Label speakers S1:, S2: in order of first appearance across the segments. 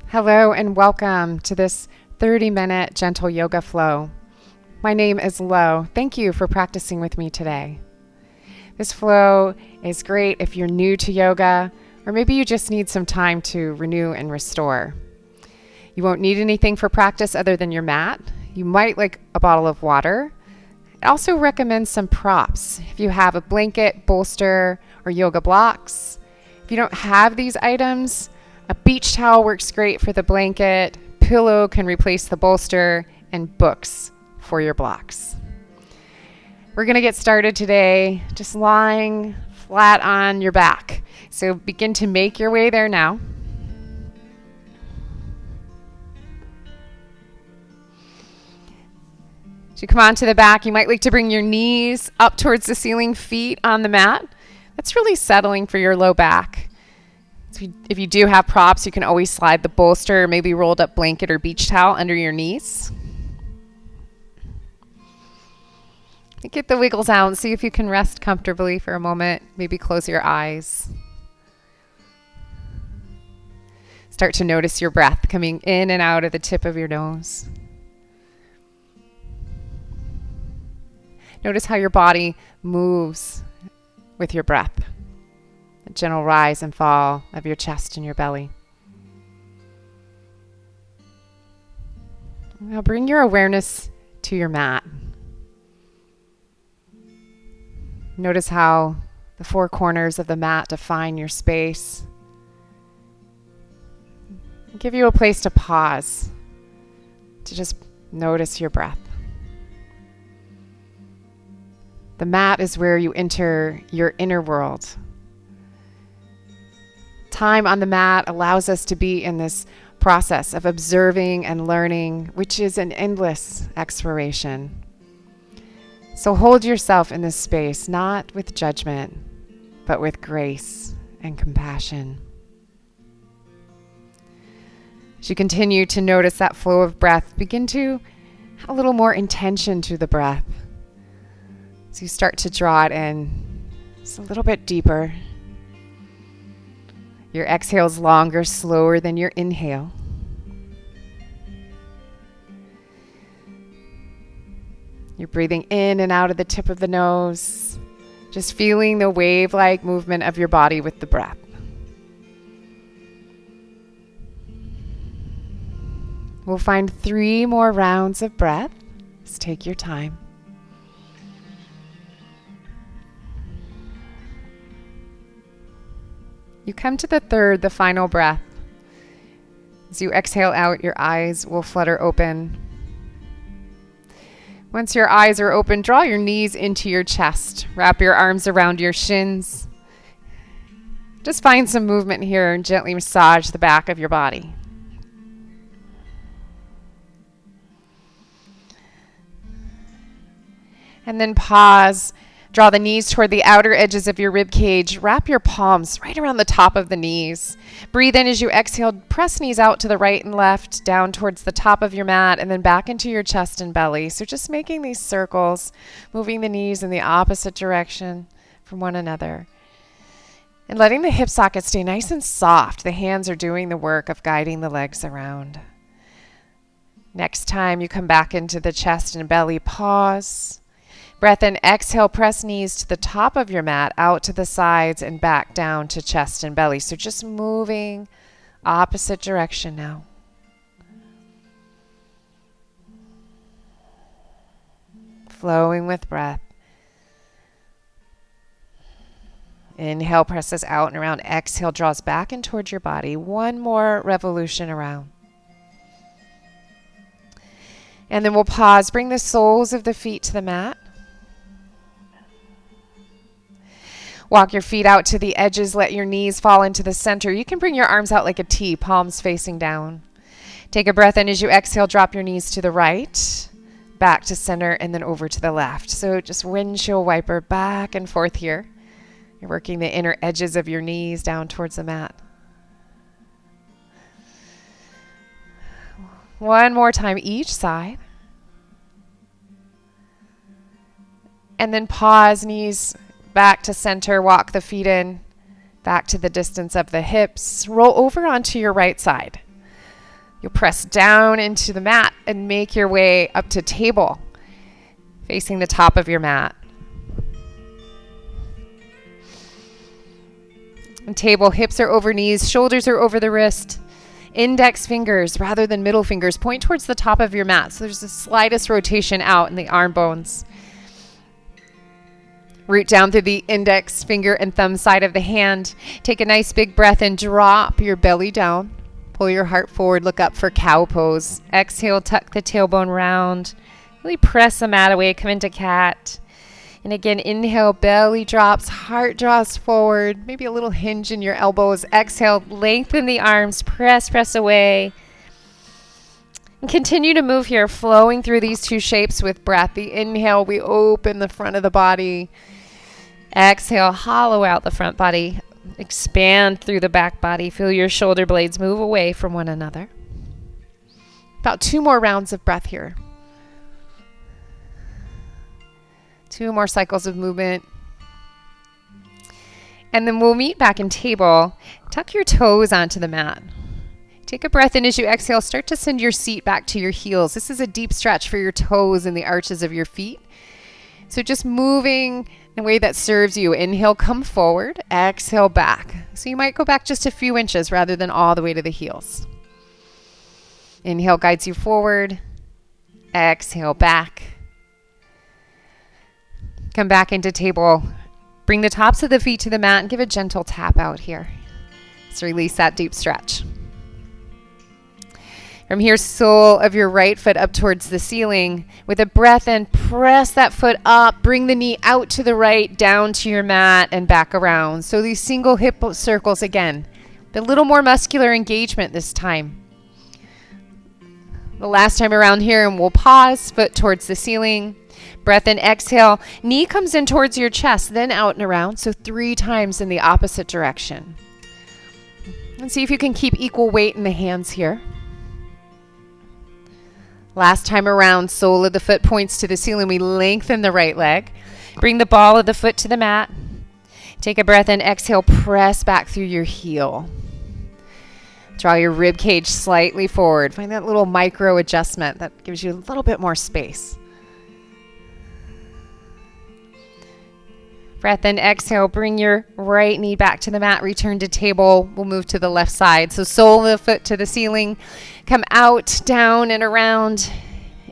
S1: Hello and welcome to this 30-minute gentle yoga flow. My name is Lo. Thank you for practicing with me today. This flow is great if you're new to yoga, or maybe you just need some time to renew and restore. You won't need anything for practice other than your mat. You might like a bottle of water. I also recommend some props. If you have a blanket, bolster, or yoga blocks. If you don't have these items, a beach towel works great for the blanket, pillow can replace the bolster, and books for your blocks. We're going to get started today just lying flat on your back. So begin to make your way there now. As you come onto the back, you might like to bring your knees up towards the ceiling, feet on the mat. That's really settling for your low back. If you do have props, you can always slide the bolster, or maybe rolled up blanket or beach towel under your knees. Get the wiggles out and see if you can rest comfortably for a moment. Maybe close your eyes. Start to notice your breath coming in and out of the tip of your nose. Notice how your body moves with your breath. A gentle rise and fall of your chest and your belly. Now bring your awareness to your mat. Notice how the four corners of the mat define your space. Give you a place to pause, to just notice your breath. The mat is where you enter your inner world. Time on the mat allows us to be in this process of observing and learning, which is an endless exploration. So hold yourself in this space, not with judgment, but with grace and compassion. As you continue to notice that flow of breath, begin to add a little more intention to the breath. So you start to draw it in just a little bit deeper. Your exhale is longer, slower than your inhale. You're breathing in and out of the tip of the nose, just feeling the wave-like movement of your body with the breath. We'll find 3 more rounds of breath. Just take your time. You come to the third, the final breath. As you exhale out, your eyes will flutter open. Once your eyes are open, draw your knees into your chest. Wrap your arms around your shins. Just find some movement here and gently massage the back of your body. And then pause. Draw the knees toward the outer edges of your rib cage. Wrap your palms right around the top of the knees. Breathe in as you exhale. Press knees out to the right and left, down towards the top of your mat, and then back into your chest and belly. So just making these circles, moving the knees in the opposite direction from one another. And letting the hip sockets stay nice and soft. The hands are doing the work of guiding the legs around. Next time you come back into the chest and belly, pause. Breath in, exhale, press knees to the top of your mat, out to the sides and back down to chest and belly. So just moving opposite direction now. Flowing with breath. Inhale, presses out and around. Exhale, draws back and towards your body. One more revolution around. And then we'll pause. Bring the soles of the feet to the mat. Walk your feet out to the edges. Let your knees fall into the center. You can bring your arms out like a T, palms facing down. Take a breath in as you exhale. Drop your knees to the right, back to center, and then over to the left. So just windshield wiper back and forth here. You're working the inner edges of your knees down towards the mat. One more time each side. And then pause, knees back to center, walk the feet in, back to the distance of the hips. Roll over onto your right side. You'll press down into the mat and make your way up to table, facing the top of your mat. And table, hips are over knees, shoulders are over the wrist. Index fingers rather than middle fingers point towards the top of your mat. So there's the slightest rotation out in the arm bones. Root down through the index finger and thumb side of the hand. Take a nice big breath and drop your belly down. Pull your heart forward, look up for cow pose. Exhale, tuck the tailbone round. Really press the mat away, come into cat. And again, inhale, belly drops, heart draws forward, maybe a little hinge in your elbows. Exhale, lengthen the arms, press away. And continue to move here, flowing through these two shapes with breath. The inhale, we open the front of the body. Exhale, hollow out the front body. Expand through the back body. Feel your shoulder blades move away from one another. About 2 more rounds of breath here. 2 more cycles of movement. And then we'll meet back in table. Tuck your toes onto the mat. Take a breath in as you exhale. Start to send your seat back to your heels. This is a deep stretch for your toes and the arches of your feet. So just moving in a way that serves you. Inhale, come forward. Exhale, back. So you might go back just a few inches rather than all the way to the heels. Inhale guides you forward. Exhale, back. Come back into table. Bring the tops of the feet to the mat and give a gentle tap out here. Let's release that deep stretch. From here, sole of your right foot up towards the ceiling. With a breath in, press that foot up. Bring the knee out to the right, down to your mat, and back around. So these single hip circles again. A little more muscular engagement this time. The last time around here, and we'll pause, foot towards the ceiling. Breath in, exhale. Knee comes in towards your chest, then out and around. So 3 times in the opposite direction. And see if you can keep equal weight in the hands here. Last time around, sole of the foot points to the ceiling. We lengthen the right leg. Bring the ball of the foot to the mat. Take a breath in, exhale, press back through your heel. Draw your rib cage slightly forward. Find that little micro adjustment that gives you a little bit more space. Breath in, exhale, bring your right knee back to the mat, return to table. We'll move to the left side. So sole of the foot to the ceiling, come out, down and around.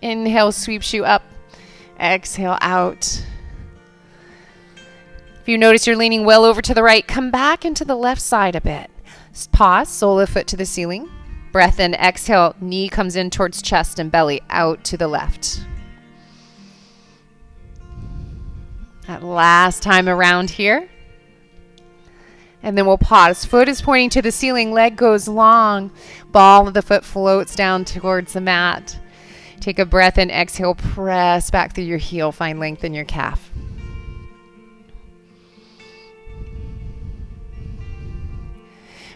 S1: Inhale, sweeps you up. Exhale, out. If you notice you're leaning well over to the right, come back into the left side a bit. Pause, sole of the foot to the ceiling. Breath in, exhale, knee comes in towards chest and belly, out to the left. That last time around here. And then we'll pause. Foot is pointing to the ceiling, leg goes long. Ball of the foot floats down towards the mat. Take a breath in, exhale, press back through your heel, find length in your calf.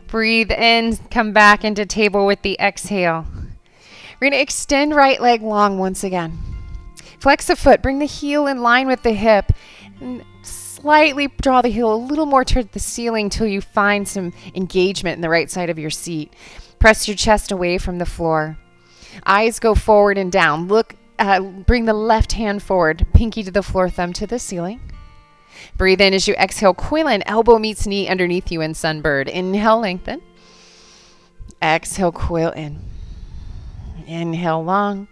S1: Breathe in, come back into table with the exhale. We're going to extend right leg long once again. Flex the foot, bring the heel in line with the hip, and slightly draw the heel a little more toward the ceiling till you find some engagement in the right side of your seat. Press your chest away from the floor. Eyes go forward and down. Bring the left hand forward, pinky to the floor, thumb to the ceiling. Breathe in as you exhale, coil in, elbow meets knee underneath you in sunbird. Inhale, lengthen. Exhale, coil in. Inhale, long.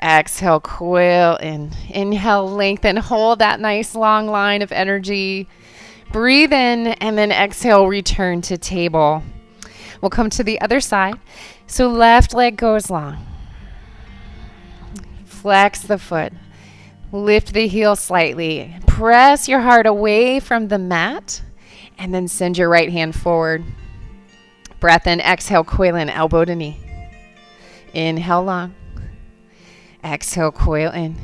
S1: Exhale, coil in. Inhale, lengthen. Hold that nice long line of energy. Breathe in and then exhale, return to table. We'll come to the other side. So left leg goes long. Flex the foot. Lift the heel slightly. Press your heart away from the mat and then send your right hand forward. Breath in, exhale, coil in, elbow to knee. Inhale, long. Exhale, coil in.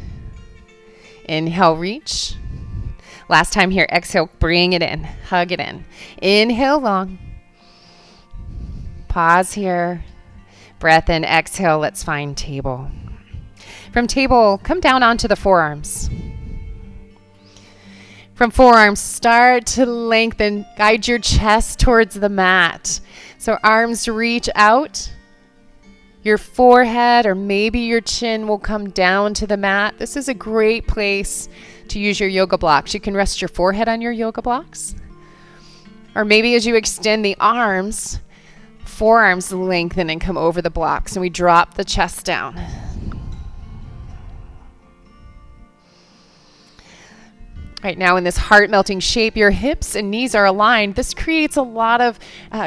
S1: Inhale, reach. Last time here, exhale, bring it in, hug it in. Inhale, long. Pause here. Breath in, exhale, let's find table. From table, come down onto the forearms. From forearms, start to lengthen. Guide your chest towards the mat. So arms reach out. Your forehead or maybe your chin will come down to the mat. This is a great place to use your yoga blocks. You can rest your forehead on your yoga blocks. Or maybe as you extend the arms, forearms lengthen and come over the blocks, and we drop the chest down. Right now in this heart-melting shape, your hips and knees are aligned. This creates a lot of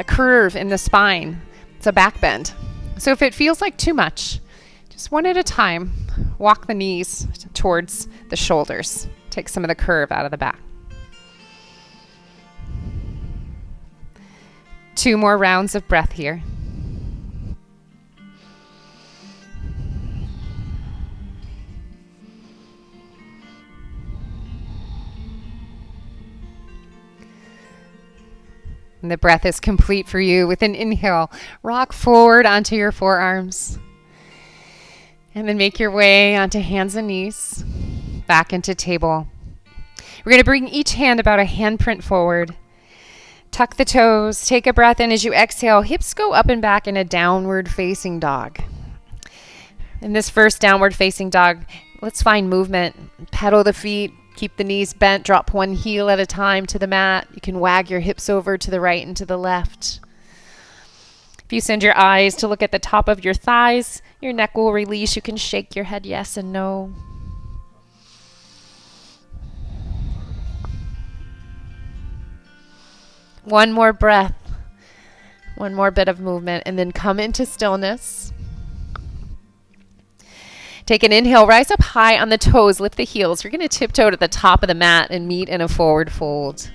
S1: curve in the spine. It's a back bend. So if it feels like too much, just one at a time, walk the knees towards the shoulders. Take some of the curve out of the back. 2 more rounds of breath here. And the breath is complete for you. With an inhale, rock forward onto your forearms. And then make your way onto hands and knees, back into table. We're going to bring each hand about a handprint forward. Tuck the toes, take a breath in as you exhale. Hips go up and back in a downward facing dog. In this first downward facing dog, let's find movement. Pedal the feet. Keep the knees bent, drop one heel at a time to the mat. You can wag your hips over to the right and to the left. If you send your eyes to look at the top of your thighs, your neck will release. You can shake your head yes and no. One more breath, one more bit of movement, and then come into stillness. Take an inhale, rise up high on the toes, lift the heels. You're going to tiptoe to the top of the mat and meet in a forward fold.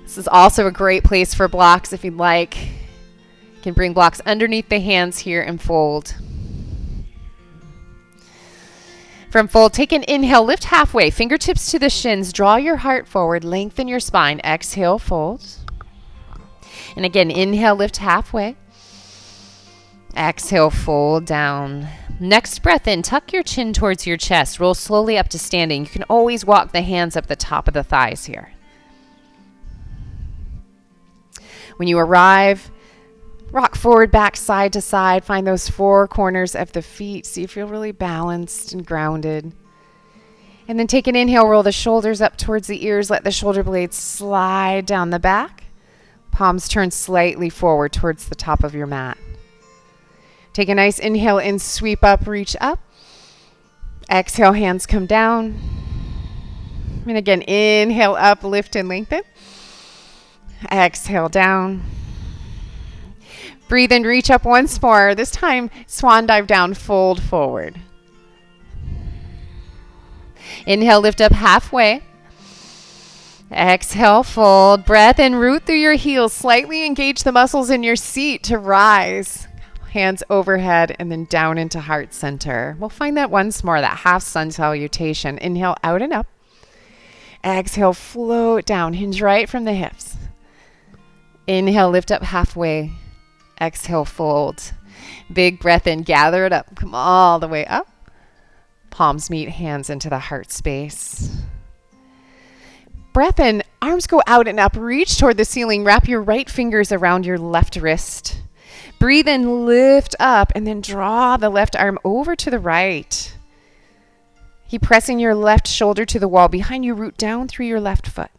S1: This is also a great place for blocks if you'd like. You can bring blocks underneath the hands here and fold. From fold, take an inhale, lift halfway, fingertips to the shins, draw your heart forward, lengthen your spine. Exhale, fold. And again, inhale, lift halfway. Exhale, fold down. Next breath in, tuck your chin towards your chest. Roll slowly up to standing. You can always walk the hands up the top of the thighs here. When you arrive, rock forward, back, side to side. Find those 4 corners of the feet so you feel really balanced and grounded. And then take an inhale, roll the shoulders up towards the ears. Let the shoulder blades slide down the back. Palms turn slightly forward towards the top of your mat. Take a nice inhale in, sweep up, reach up. Exhale, hands come down. And again, inhale up, lift and lengthen. Exhale down. Breathe in, reach up once more. This time, swan dive down, fold forward. Inhale, lift up halfway. Exhale, fold. Breath in, root through your heels. Slightly engage the muscles in your seat to rise. Hands overhead and then down into heart center. We'll find that once more, that half sun salutation. Inhale, out and up. Exhale, float down. Hinge right from the hips. Inhale, lift up halfway. Exhale, fold. Big breath in, gather it up. Come all the way up. Palms meet hands into the heart space. Breath in, arms go out and up. Reach toward the ceiling. Wrap your right fingers around your left wrist. Breathe in, lift up, and then draw the left arm over to the right. Keep pressing your left shoulder to the wall behind you. Root down through your left foot.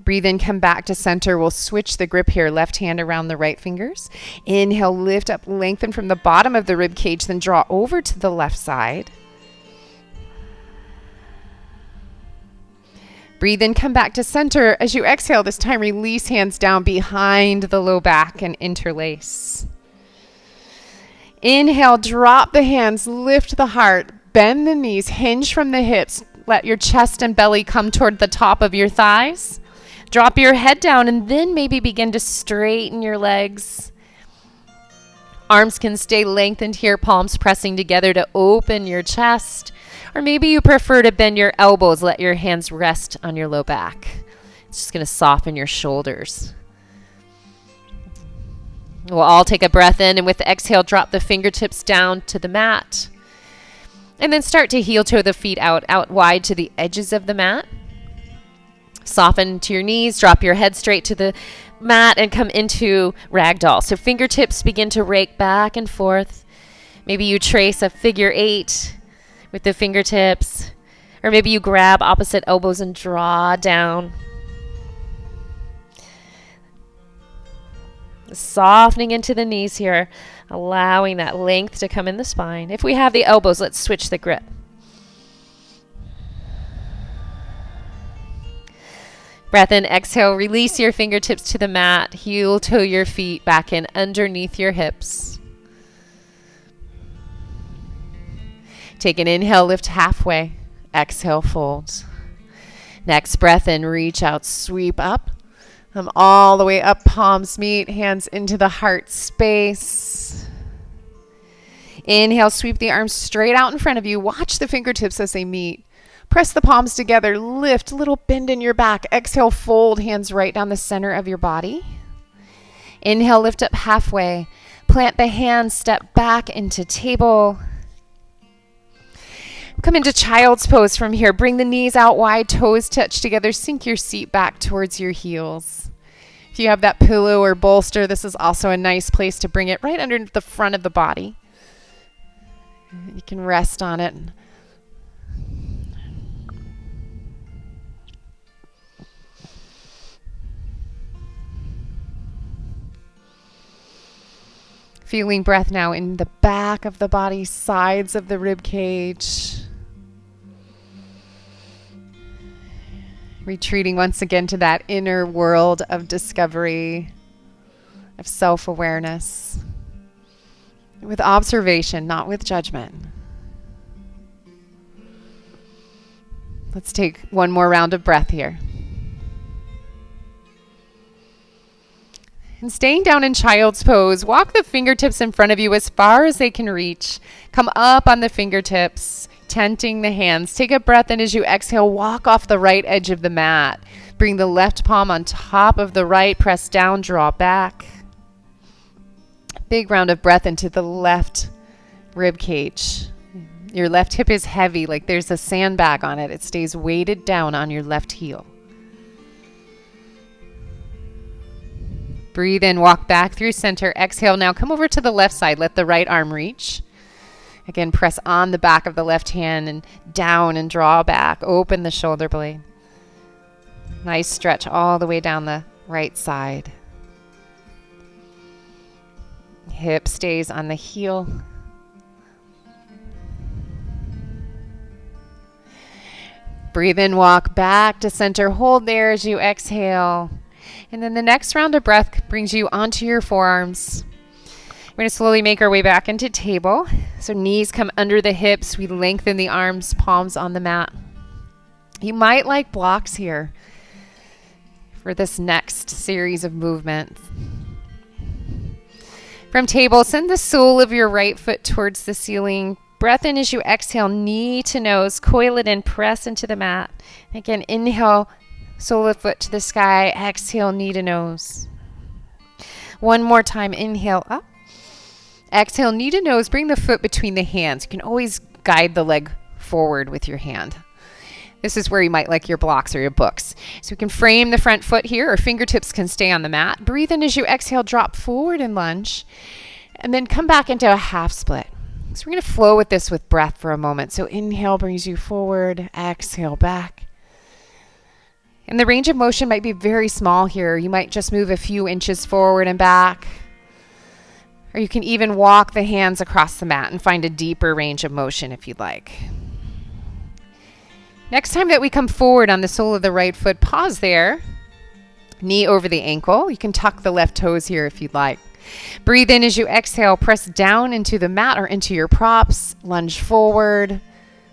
S1: Breathe in, come back to center. We'll switch the grip here. Left hand around the right fingers. Inhale, lift up, lengthen from the bottom of the rib cage, then draw over to the left side. Breathe in, come back to center. As you exhale, this time release hands down behind the low back and interlace. Inhale, drop the hands, lift the heart, bend the knees, hinge from the hips. Let your chest and belly come toward the top of your thighs. Drop your head down and then maybe begin to straighten your legs. Arms can stay lengthened here, palms pressing together to open your chest. Or maybe you prefer to bend your elbows, let your hands rest on your low back. It's just going to soften your shoulders. We'll all take a breath in, and with the exhale, drop the fingertips down to the mat. And then start to heel toe the feet out wide to the edges of the mat.
S2: Soften to your knees, drop your head straight to the mat, and come into ragdoll. So fingertips begin to rake back and forth. Maybe you trace a figure 8 with the fingertips, or maybe you grab opposite elbows and draw down. Softening into the knees here, allowing that length to come in the spine. If we have the elbows, let's switch the grip. Breath in, exhale, release your fingertips to the mat, heel toe your feet back in underneath your hips. Take an inhale, lift halfway, exhale, fold. Next breath in, reach out, sweep up. Come all the way up, palms meet, hands into the heart space. Inhale, sweep the arms straight out in front of you. Watch the fingertips as they meet. Press the palms together, lift, little bend in your back. Exhale, fold, hands right down the center of your body. Inhale, lift up halfway. Plant the hands, step back into table. Come into child's pose from here. Bring the knees out wide, toes touch together. Sink your seat back towards your heels. If you have that pillow or bolster, this is also a nice place to bring it right under the front of the body. You can rest on it. Feeling breath now in the back of the body, sides of the rib cage. Retreating once again to that inner world of discovery, of self-awareness, with observation, not with judgment. Let's take one more round of breath here. And staying down in child's pose, walk the fingertips in front of you as far as they can reach. Come up on the fingertips, tenting the hands. Take a breath in as you exhale. Walk off the right edge of the mat. Bring the left palm on top of the right. Press down, draw back. Big round of breath into the left rib cage. Your left hip is heavy, like there's a sandbag on it. It stays weighted down on your left heel. Breathe in, walk back through center. Exhale, now come over to the left side. Let the right arm reach. Again, press on the back of the left hand and down and draw back. Open the shoulder blade. Nice stretch all the way down the right side. Hip stays on the heel. Breathe in, walk back to center. Hold there as you exhale. And then the next round of breath brings you onto your forearms. We're going to slowly make our way back into table. So knees come under the hips. We lengthen the arms, palms on the mat. You might like blocks here for this next series of movements. From table, send the sole of your right foot towards the ceiling. Breath in as you exhale, knee to nose. Coil it in, press into the mat. Again, inhale, sole of foot to the sky. Exhale, knee to nose. One more time. Inhale, up. Exhale, knee to nose. Bring the foot between the hands. You can always guide the leg forward with your hand. This is where you might like your blocks or your books. So we can frame the front foot here, or fingertips can stay on the mat. Breathe in as you exhale, drop forward and lunge. And then come back into a half split. So we're going to flow with this with breath for a moment. So inhale brings you forward. Exhale, back. And the range of motion might be very small here. You might just move a few inches forward and back. Or you can even walk the hands across the mat and find a deeper range of motion if you'd like. Next time that we come forward on the sole of the right foot, pause there. Knee over the ankle. You can tuck the left toes here if you'd like. Breathe in as you exhale. Press down into the mat or into your props. Lunge forward.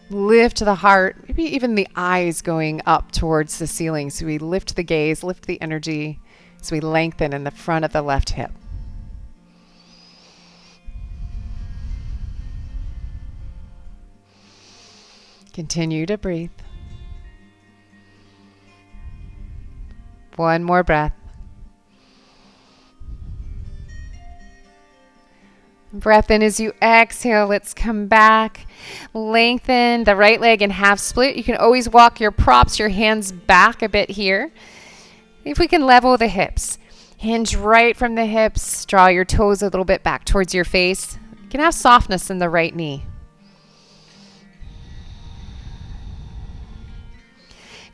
S2: Lift the heart, maybe even the eyes going up towards the ceiling. So we lift the gaze, lift the energy. So we lengthen in the front of the left hip. Continue to breathe. One more breath.
S1: Breath in as you exhale. Let's come back. Lengthen the right leg in half split. You can always walk your props, your hands back a bit here. If we can level the hips. Hinge right from the hips. Draw your toes a little bit back towards your face. You can have softness in the right knee.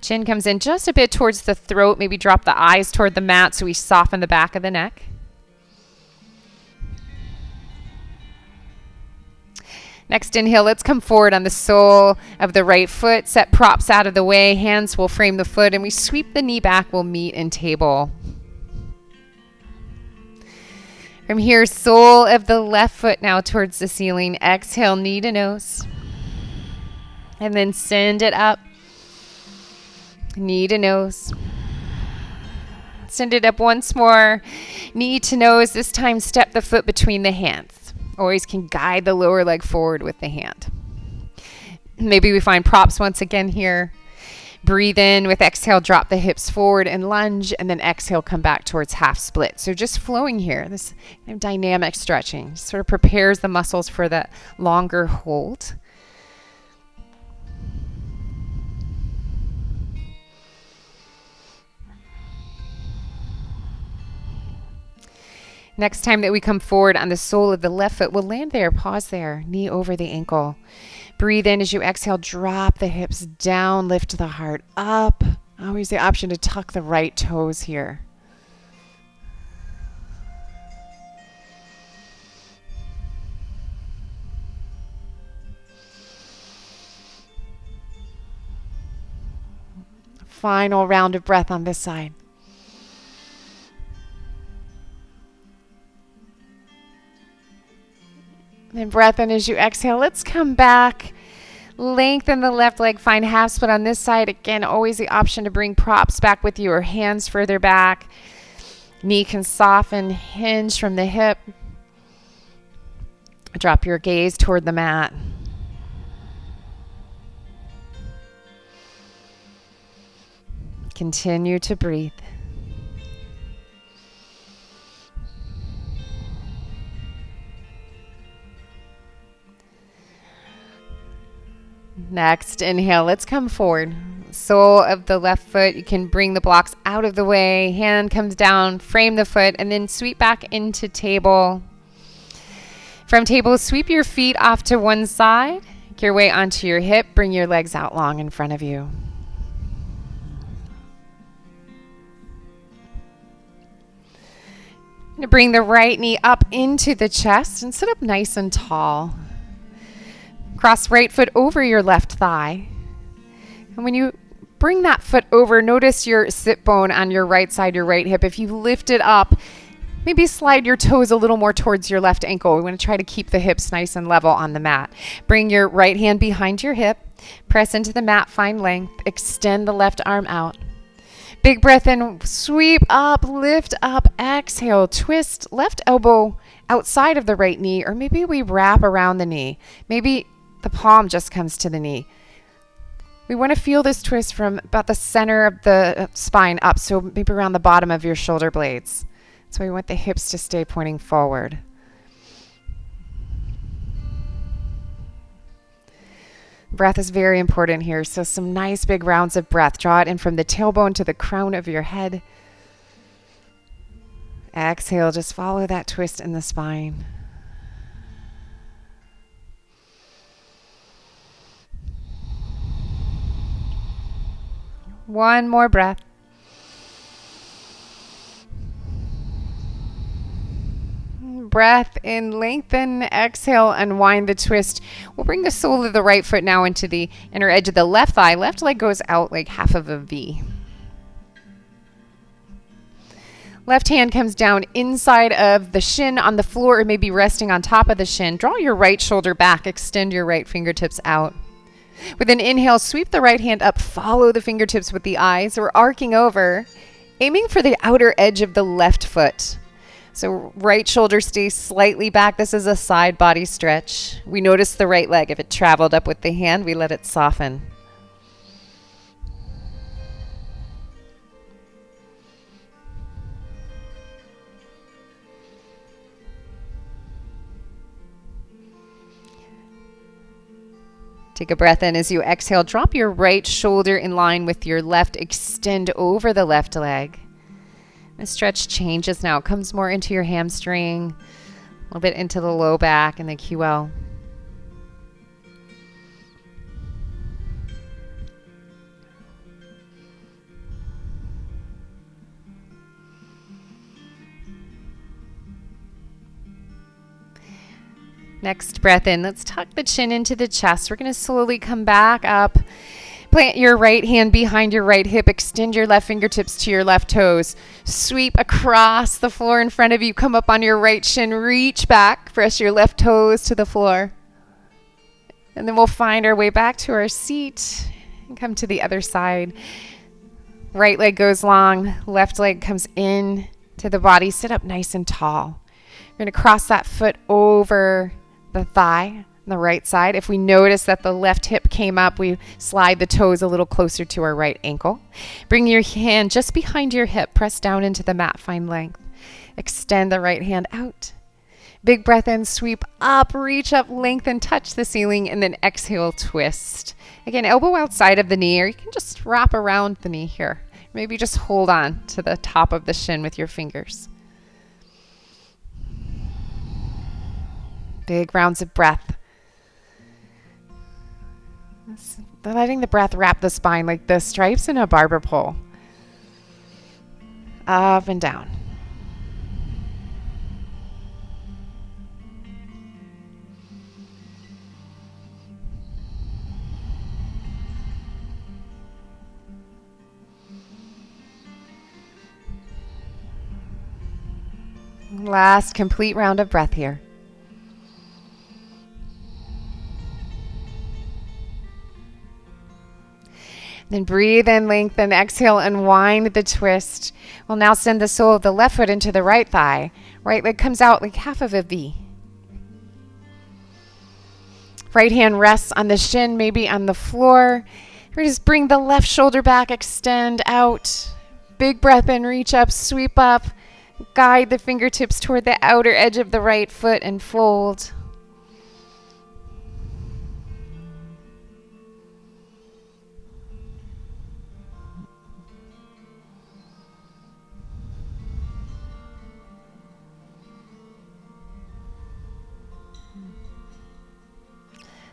S1: Chin comes in just a bit towards the throat. Maybe drop the eyes toward the mat so we soften the back of the neck. Next inhale, let's come forward on the sole of the right foot. Set props out of the way. Hands will frame the foot and we sweep the knee back. We'll meet in table. From here, sole of the left foot now towards the ceiling. Exhale, knee to nose. And then send it up. Knee to nose. Send it up once more. Knee to nose. This time, step the foot between the hands. Always can guide the lower leg forward with the hand. Maybe we find props once again here. Breathe in with exhale, drop the hips forward and lunge, and then exhale, come back towards half split. So just flowing here, this kind of dynamic stretching sort of prepares the muscles for that longer hold. Next time that we come forward on the sole of the left foot, we'll land there, pause there, knee over the ankle. Breathe in as you exhale, drop the hips down, lift the heart up. Always the option to tuck the right toes here. Final round of breath on this side. Then breath in as you exhale. Let's come back. Lengthen the left leg. Find half split on this side. Again, always the option to bring props back with you or hands further back. Knee can soften. Hinge from the hip. Drop your gaze toward the mat. Continue to breathe. Next, inhale. Let's come forward. Sole of the left foot. You can bring the blocks out of the way. Hand comes down, frame the foot, and then sweep back into table. From table, sweep your feet off to one side. Make your way onto your hip. Bring your legs out long in front of you. Going to bring the right knee up into the chest and sit up nice and tall. Cross right foot over your left thigh. And when you bring that foot over, notice your sit bone on your right side, your right hip. If you lift it up, maybe slide your toes a little more towards your left ankle. We want to try to keep the hips nice and level on the mat. Bring your right hand behind your hip. Press into the mat, find length. Extend the left arm out. Big breath in, sweep up, lift up, exhale, twist left elbow outside of the right knee, or maybe we wrap around the knee. Maybe the palm just comes to the knee. We want to feel this twist from about the center of the spine up, so maybe around the bottom of your shoulder blades. So we want the hips to stay pointing forward. Breath is very important here, so some nice big rounds of breath. Draw it in from the tailbone to the crown of your head. Exhale, just follow that twist in the spine. One more breath. Breath in, lengthen, exhale, unwind the twist. We'll bring the sole of the right foot now into the inner edge of the left thigh. Left leg goes out like half of a V. Left hand comes down inside of the shin on the floor, or maybe resting on top of the shin. Draw your right shoulder back. Extend your right fingertips out. With an inhale, sweep the right hand up. Follow the fingertips with the eyes. We're arcing over, aiming for the outer edge of the left foot. So right shoulder stays slightly back. This is a side body stretch. We notice the right leg. If it traveled up with the hand, we let it soften.
S2: Take a breath in as you exhale. Drop your right shoulder in line with your left. Extend over the left leg. The stretch changes now. It comes more into your hamstring, a little bit into the low back and the QL. Next breath in. Let's tuck the chin into the chest. We're going to slowly come back up. Plant your right hand behind your right hip. Extend your left fingertips to your left toes. Sweep across the floor in front of you. Come up on your right shin. Reach back. Press your left toes to the floor. And then we'll find our way back to our seat and come to the other side. Right leg goes long. Left leg comes in to the body. Sit up nice and tall. We're going to cross that foot over the thigh on the right side. If we notice that the left hip came up, we slide the toes a little closer to our right ankle. Bring your hand just behind your hip. Press down into the mat. Find length. Extend the right hand out. Big breath in. Sweep up. Reach up. Lengthen. Touch the ceiling. And then exhale. Twist. Again, elbow outside of the knee, or you can just wrap around the knee here. Maybe just hold on to the top of the shin with your fingers. Big rounds of breath. Letting the breath wrap the spine like the stripes in a barber pole. Up and down. Last complete round of breath here. Then breathe in, lengthen, exhale, unwind the twist. We'll now send the sole of the left foot into the right thigh. Right leg comes out like half of a V. Right hand rests on the shin, maybe on the floor. Or just bring the left shoulder back, extend out. Big breath in, reach up, sweep up. Guide the fingertips toward the outer edge of the right foot and fold.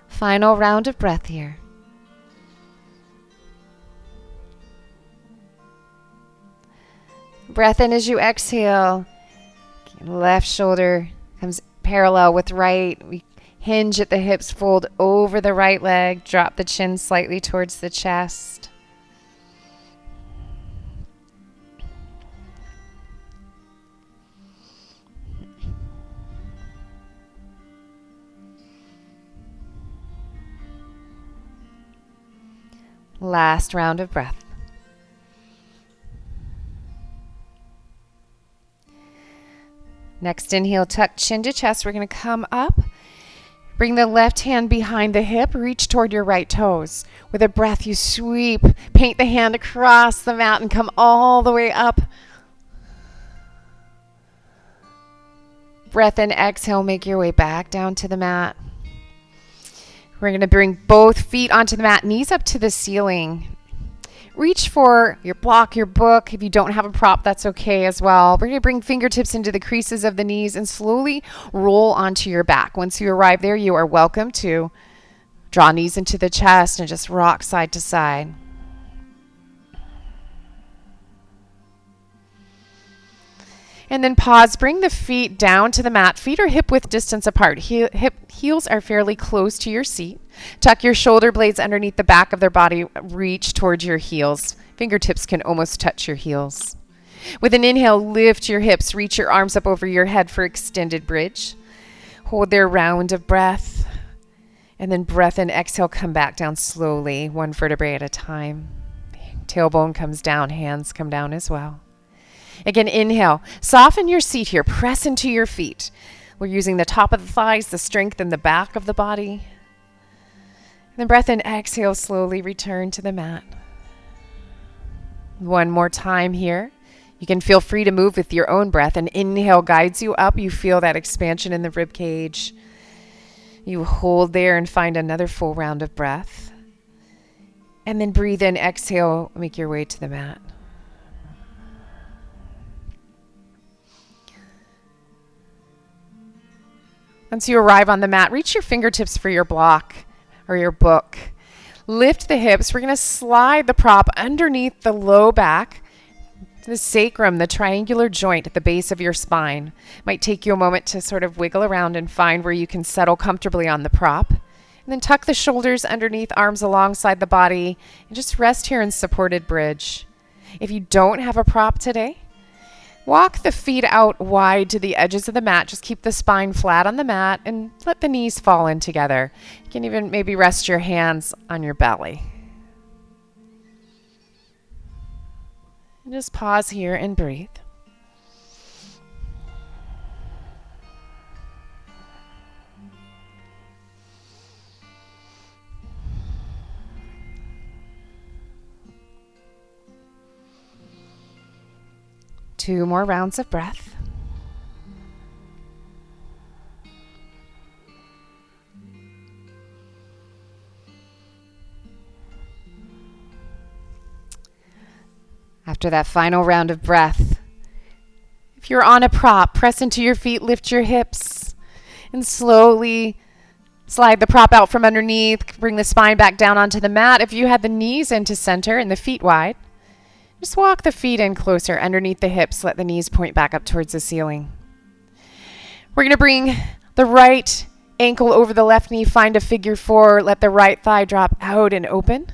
S2: Final round of breath here. Breath in as you exhale. Left shoulder comes parallel with right. We hinge at the hips, fold over the right leg, drop the chin slightly towards the chest. Last round of breath. Next inhale, tuck chin to chest. We're going to come up. Bring the left hand behind the hip. Reach toward your right toes. With a breath, you sweep. Paint the hand across the mat and come all the way up. Breath in, exhale. Make your way back down to the mat. We're going to bring both feet onto the mat, knees up to the ceiling. Reach for your block, your book. If you don't have a prop, that's okay as well. We're going to bring fingertips into the creases of the knees and slowly roll onto your back. Once you arrive there, you are welcome to draw knees into the chest and just rock side to side. And then pause, bring the feet down to the mat. Feet are hip width distance apart. Heels are fairly close to your seat. Tuck your shoulder blades underneath the back of their body. Reach towards your heels. Fingertips can almost touch your heels. With an inhale, lift your hips. Reach your arms up over your head for extended bridge. Hold their round of breath. And then breath in, exhale, come back down slowly, one vertebrae at a time. Tailbone comes down, hands come down as well. Again, inhale. Soften your seat here. Press into your feet. We're using the top of the thighs, the strength in the back of the body. And then breath in, exhale, slowly return to the mat. One more time here. You can feel free to move with your own breath. An inhale guides you up. You feel that expansion in the rib cage.
S1: You hold there and find another full round of breath. And then breathe in, exhale, make your way to the mat. Once you arrive on the mat, reach your fingertips for your block or your book. Lift the hips. We're going to slide the prop underneath the low back, the sacrum, the triangular joint at the base of your spine. Might take you a moment to sort of wiggle around and find where you can settle comfortably on the prop. And then tuck the shoulders underneath, arms alongside the body, and just rest here in supported bridge. If you don't have a prop today, walk the feet out wide to the edges of the mat. Just keep the spine flat on the mat and let the knees fall in together. You can even maybe rest your hands on your belly. And just pause here and breathe. Two more rounds of breath. After that final round of breath, if you're on a prop, press into your feet, lift your hips, and slowly slide the prop out from underneath. Bring the spine back down onto the mat. If you had the knees into center and the feet wide, just walk the feet in closer underneath the hips. Let the knees point back up towards the ceiling. We're going to bring the right ankle over the left knee. Find a figure four. Let the right thigh drop out and open.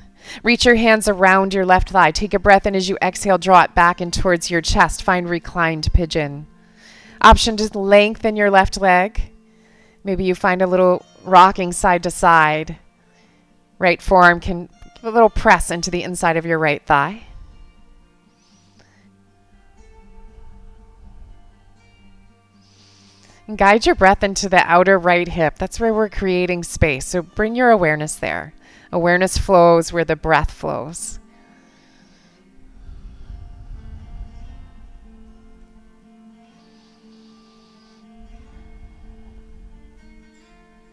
S1: Reach your hands around your left thigh. Take a breath in as you exhale. Draw it back and towards your chest. Find reclined pigeon. Option to lengthen your left leg. Maybe you find a little rocking side to side. Right forearm can give a little press into the inside of your right thigh. And guide your breath into the outer right hip. That's where we're creating space. So bring your awareness there. Awareness flows where the breath flows.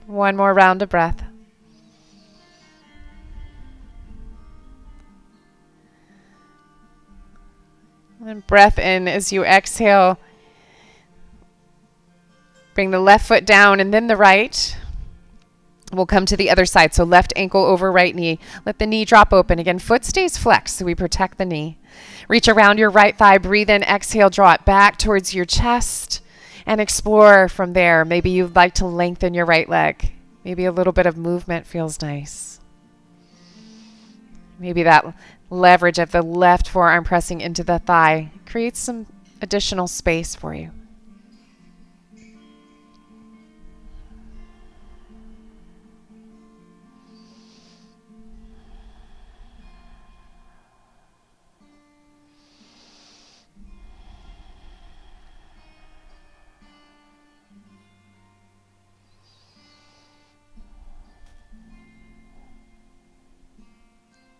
S1: One more round of breath. And breath in as you exhale. Bring the left foot down and then the right. We'll come to the other side. So left ankle over right knee. Let the knee drop open. Again, foot stays flexed, so we protect the knee. Reach around your right thigh. Breathe in, exhale, draw it back towards your chest and explore from there. Maybe you'd like to lengthen your right leg. Maybe a little bit of movement feels nice. Maybe that leverage of the left forearm pressing into the thigh creates some additional space for you.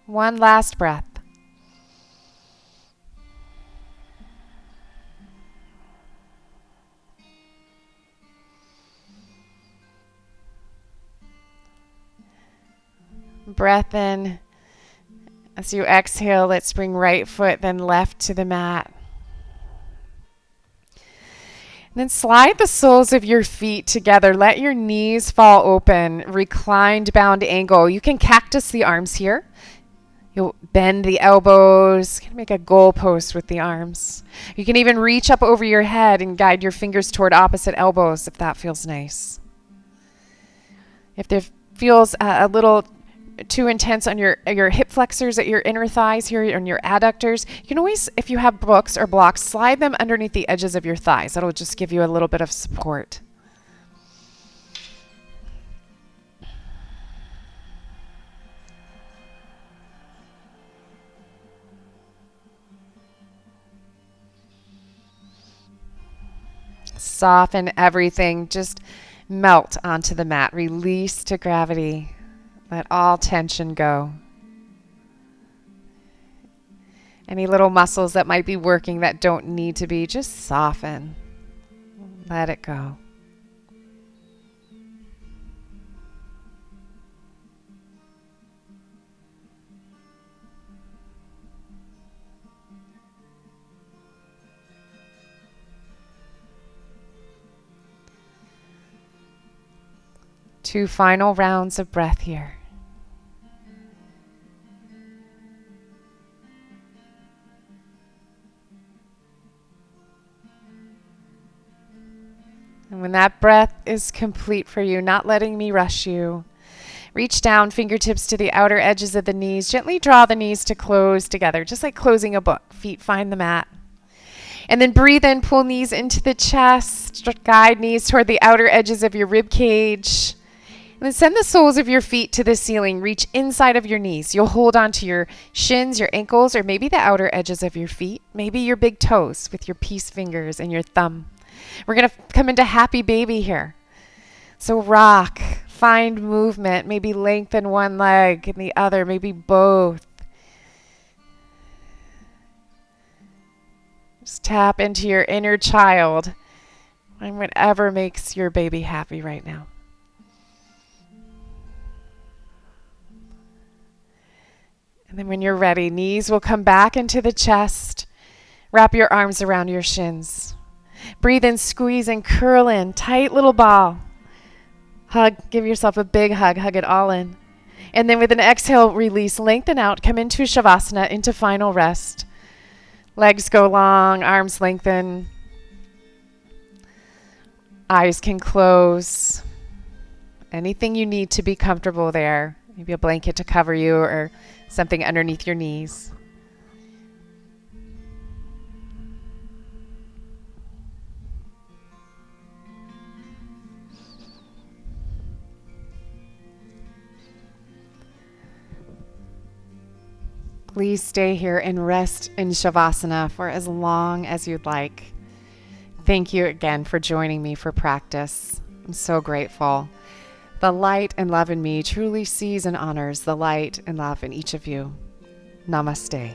S1: One last breath. Breath in. As you exhale, let's bring right foot, then left to the mat. And then slide the soles of your feet together. Let your knees fall open. Reclined bound angle. You can cactus the arms here. You'll bend the elbows, make a goalpost with the arms. You can even reach up over your head and guide your fingers toward opposite elbows if that feels nice. If there feels a little too intense on your hip flexors at your inner thighs here on your adductors, you can always, if you have books or blocks, slide them underneath the edges of your thighs. That'll just give you a little bit of support. Soften everything. Just melt onto the mat. Release to gravity. Let all tension go. Any little muscles that might be working that don't need to be, just soften. Let it go. 2 final rounds of breath here. And when that breath is complete for you, not letting me rush you, reach down, fingertips to the outer edges of the knees. Gently draw the knees to close together, just like closing a book. Feet find the mat. And then breathe in, pull knees into the chest, guide knees toward the outer edges of your rib cage. And then send the soles of your feet to the ceiling. Reach inside of your knees. You'll hold on to your shins, your ankles, or maybe the outer edges of your feet. Maybe your big toes with your peace fingers and your thumb. We're going to come into happy baby here. So rock, find movement, maybe lengthen one leg and the other, maybe both. Just tap into your inner child and whatever makes your baby happy right now. And then when you're ready, knees will come back into the chest. Wrap your arms around your shins. Breathe in, squeeze and curl in. Tight little ball. Hug, give yourself a big hug. Hug it all in. And then with an exhale, release, lengthen out. Come into Shavasana, into final rest. Legs go long, arms lengthen. Eyes can close. Anything you need to be comfortable there. Maybe a blanket to cover you or something underneath your knees. Please stay here and rest in Shavasana for as long as you'd like. Thank you again for joining me for practice. I'm so grateful. The light and love in me truly sees and honors the light and love in each of you. Namaste.